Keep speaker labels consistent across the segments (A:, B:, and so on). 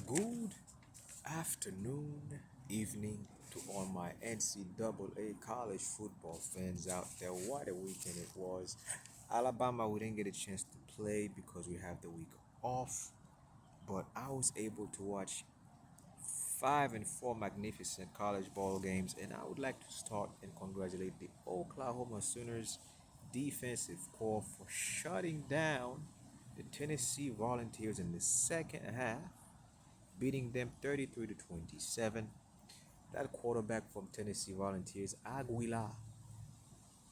A: Good afternoon, evening to all my NCAA college football fans out there. What a weekend it was. Alabama, we didn't get a chance to play because we have the week off, but I was able to watch 5 and 4 magnificent college ball games, and I would like to start and congratulate the Oklahoma Sooners defensive core for shutting down the Tennessee Volunteers in the second half, beating them 33 to 27. That quarterback from Tennessee Volunteers, Aguilar,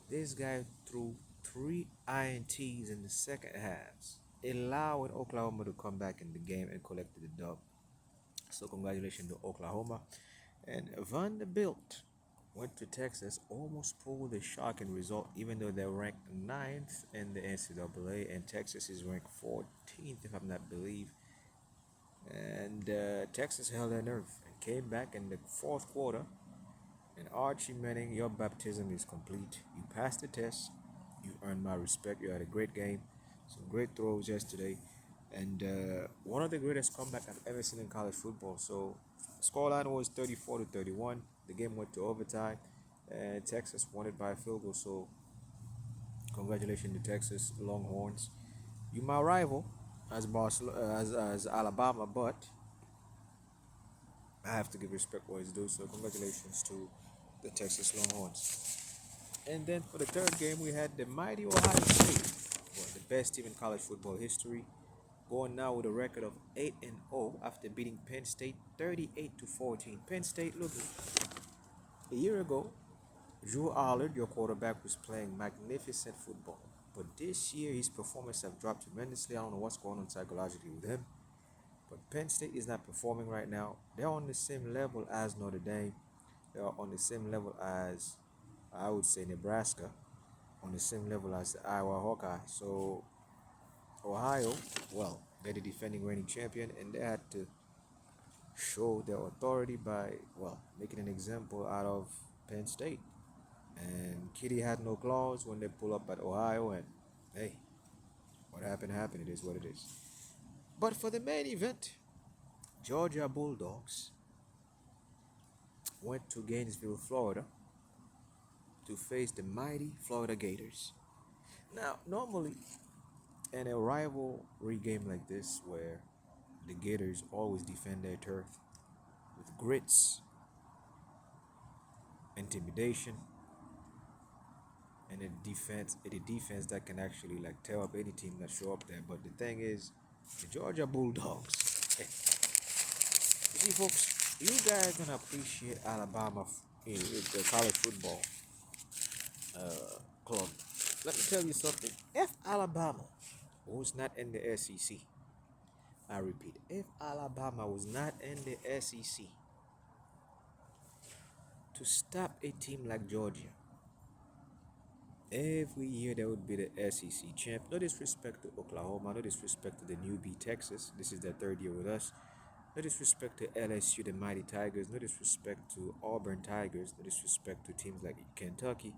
A: this guy threw three INTs in the second half, allowing Oklahoma to come back in the game and collect the dub. So congratulations to Oklahoma. And Vanderbilt went to Texas, almost pulled a shocking result, even though they're ranked ninth in the NCAA, and Texas is ranked 14th, if I'm not believe. And Texas held their nerve and came back in the fourth quarter. And Archie Manning, your baptism is complete. You passed the test. You earned my respect. You had a great game. Some great throws yesterday. And one of the greatest comebacks I've ever seen in college football. So, scoreline was 34 to 31. The game went to overtime. And Texas won it by a field goal. So, congratulations to Texas Longhorns. You my rival as as Alabama, but I have to give respect where it's due. So congratulations to the Texas Longhorns. And then for the third game, we had the mighty Ohio State, well, the best team in college football history, going now with a record of 8-0 after beating Penn State 38 to 14. Penn State, look, a year ago, Drew Allard, your quarterback, was playing magnificent football. But this year, his performance have dropped tremendously. I don't know what's going on psychologically with him. But Penn State is not performing right now. They're on the same level as Notre Dame. They're on the same level as, I would say, Nebraska, on the same level as the Iowa Hawkeyes. So Ohio, well, they're the defending reigning champion, and they had to show their authority by, well, making an example out of Penn State. And Kitty had no claws when they pull up at Ohio, and hey, what happened happened. It is what it is. But for the main event, Georgia Bulldogs went to Gainesville, Florida to face the mighty Florida Gators. Now, normally in a rivalry game like this, where the Gators always defend their turf with grits, intimidation, and a defense that can actually like tear up any team that show up there. But the thing is, the Georgia Bulldogs. You see, folks, you guys gonna appreciate Alabama in the college football club. Let me tell you something. If Alabama was not in the SEC, I repeat, if Alabama was not in the SEC, to stop a team like Georgia, every year there would be the SEC champ. No disrespect to Oklahoma, no disrespect to the newbie Texas. This is their third year with us. No disrespect to LSU, the Mighty Tigers. No disrespect to Auburn Tigers. No disrespect to teams like Kentucky.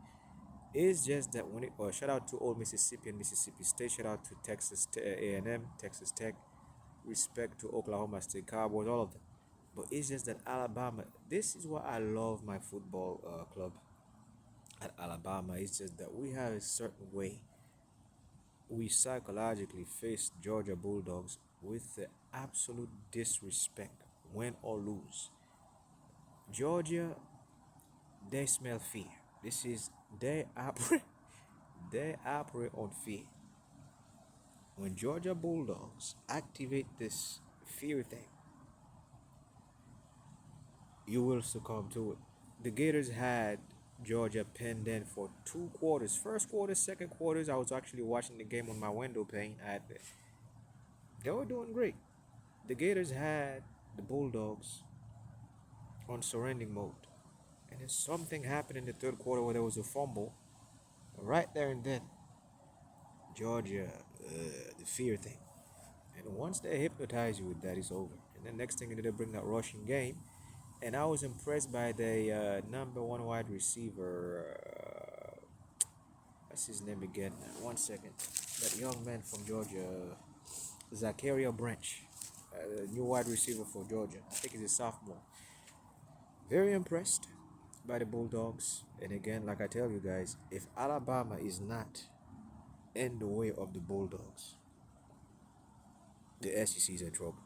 A: It's just that when it, or shout out to Old Mississippi and Mississippi State. Shout out to Texas A&M, Texas Tech. Respect to Oklahoma State Cowboys, all of them. But it's just that Alabama. This is why I love my football club at Alabama. It's just that we have a certain way we psychologically face Georgia Bulldogs with the absolute disrespect, win or lose. Georgia, they smell fear. This is they operate on fear. When Georgia Bulldogs activate this fear thing, you will succumb to it. The Gators had Georgia pinned in for 2 quarters. First quarter, second quarters, I was actually watching the game on my window pane. They were doing great. The Gators had the Bulldogs on surrendering mode. And then something happened in the third quarter where there was a fumble. Right there and then, Georgia, the fear thing. And once they hypnotize you with that, it's over. And then next thing they bring that rushing game. And I was impressed by the number one wide receiver. What's his name again? 1 second. That young man from Georgia, Zachariah Branch. new wide receiver for Georgia. I think he's a sophomore. Very impressed by the Bulldogs. And again, like I tell you guys, if Alabama is not in the way of the Bulldogs, the SEC is in trouble.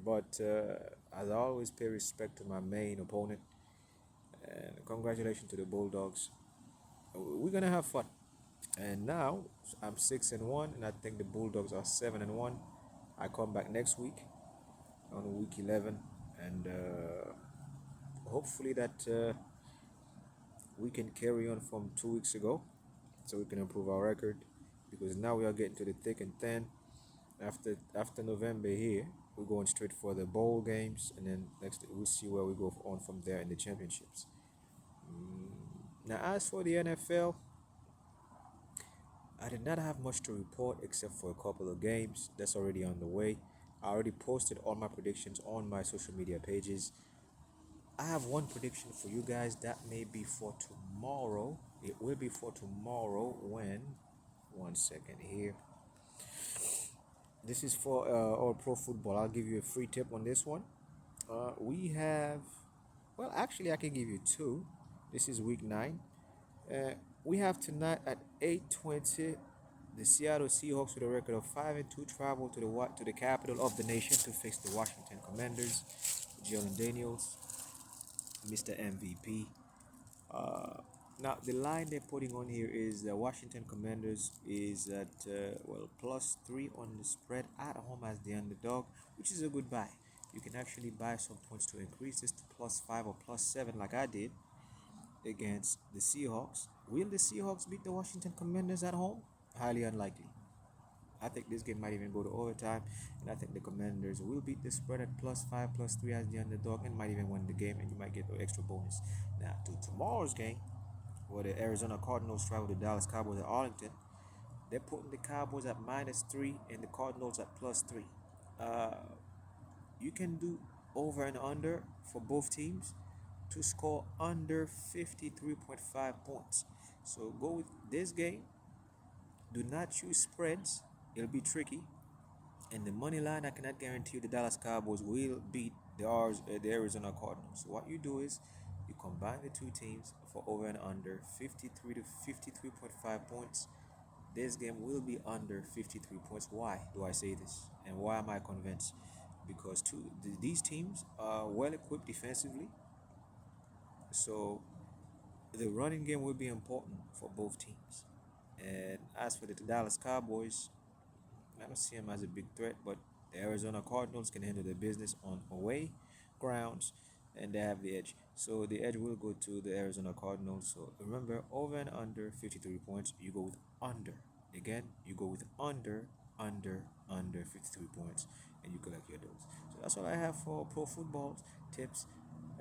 A: But as I always pay respect to my main opponent, and congratulations to the Bulldogs. We're gonna have fun. And now I'm 6-1, and I think the Bulldogs are 7-1. I come back next week on week 11, and hopefully that we can carry on from 2 weeks ago, so we can improve our record. Because now we are getting to the thick and thin. After November here, we're going straight for the bowl games, and then next we'll see where we go on from there in the championships. Now, as for the NFL, I did not have much to report except for a couple of games that's already on the way. I already posted all my predictions on my social media pages. I have one prediction for you guys that may be for tomorrow. It will be for tomorrow when, one second here. This is for all pro football. I'll give you a free tip on this one. We have, well, actually, I can give you two. This is week 9. We have tonight at 8:20. The Seattle Seahawks, with a record of 5-2, travel to the capital of the nation to face the Washington Commanders. Jalen Daniels, Mr. MVP. Now the line they're putting on here is the Washington Commanders is at +3 on the spread at home as the underdog, which is a good buy. You can actually buy some points to increase this to +5 or +7, like I did against the Seahawks. Will the Seahawks beat the Washington Commanders at home? Highly unlikely. I think this game might even go to overtime, and I think the Commanders will beat the spread at +5, +3 as the underdog, and might even win the game, and you might get an extra bonus. Now, to tomorrow's game, where the Arizona Cardinals travel to Dallas Cowboys at Arlington, they're putting the Cowboys at -3 and the Cardinals at +3. Uh, you can do over and under for both teams to score under 53.5 points. So go with this game. Do not choose spreads. It'll be tricky. And the money line, I cannot guarantee you the Dallas Cowboys will beat the Arizona Cardinals. So what you do is you combine the two teams for over and under 53 to 53.5 points. This game will be under 53 points. Why do I say this? And why am I convinced? Because these teams are well equipped defensively. So the running game will be important for both teams. And as for the Dallas Cowboys, I don't see them as a big threat, but the Arizona Cardinals can handle their business on away grounds, and they have the edge. So the edge will go to the Arizona Cardinals. So remember, over and under 53 points, you go with under. Again, you go with under 53 points, and you collect your dose. So that's all I have for pro football tips.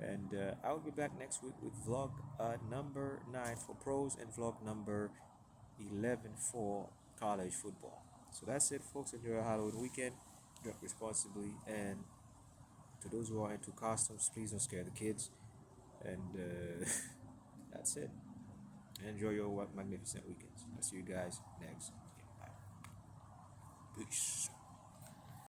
A: And I will be back next week with vlog number 9 for pros and vlog number 11 for college football. So that's it, folks. Enjoy your Halloween weekend. Drink responsibly. And to those who are into costumes, please don't scare the kids. And that's it. Enjoy your magnificent weekends. I'll see you guys next. Bye. Peace.